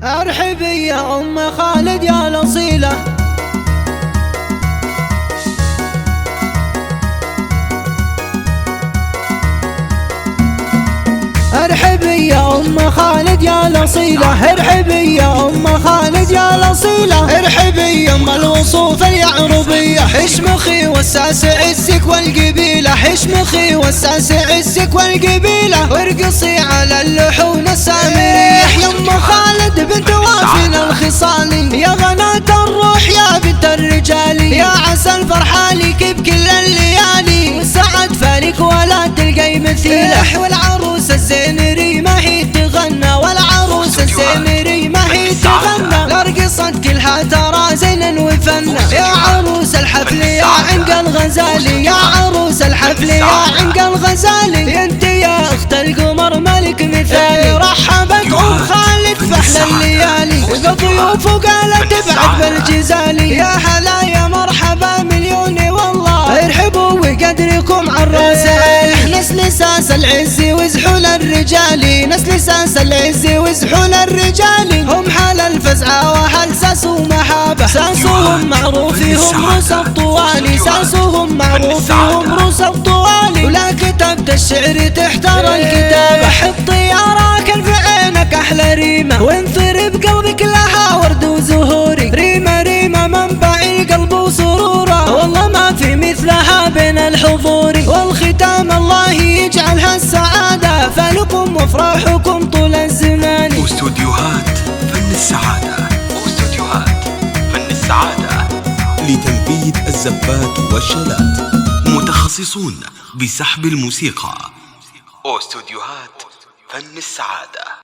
ارحبي يا ام خالد يا الاصيله، ارحبي يا ام خالد يا الاصيله، ارحبي يا ام خالد يا الاصيله، ارحبي يا ام الوصوف اليعربيه، اشمخي وساس عزك والقبيله، اشمخي وساس عزك والقبيله، وارقصي على اللحون السامريه يا ام خالد بنت وافنا الخصالي، يا غناة الروح يا بنت الرجال، يا عسى الفرحه لك بكل الليالي، والسعد فالك ولا تلقي مثيله، والعروس الزينري ما هي تغنى، والعروس الزينري ما هي تغنى، لرقصت كلها ترى زين وفنة، يا عروس الحفل يا عنق الغزالي، يا عروس الحفل يا عنق الغزالي، انت يا اخت القمر ملك مثالي، رحبت ام خالد في احلى الليالي، ضيوف وقالت بعد بالجزالي، يا هلا يا مرحبا مليون والله، ارحبوا وقدركم عالراسين، نسل ساس العز وزحول الرجال، نسل ساس العز وزحول الرجال، هم حال الفزعة وحال ساس ومحابة، ساسهم معروفهم روس الطوالي، ساسهم معروفهم روس الطوالي، ولا كتبت الشعر تحتار الكتابة، حطي يا راكن في عينك احلى ريمة، وانثر بقلبك لها ورد وزهوري، ريمة ريمة منبع القلب وسروره، والله ما في مثلها بين الحضور، والختام الله يجعلها السعادة، فلكم وافراحكم طول الزمان. استوديوهات فن السعادة، استوديوهات فن السعادة لتنفيذ الزفات والشلات، متخصصون بسحب الموسيقى. استوديوهات فن السعادة.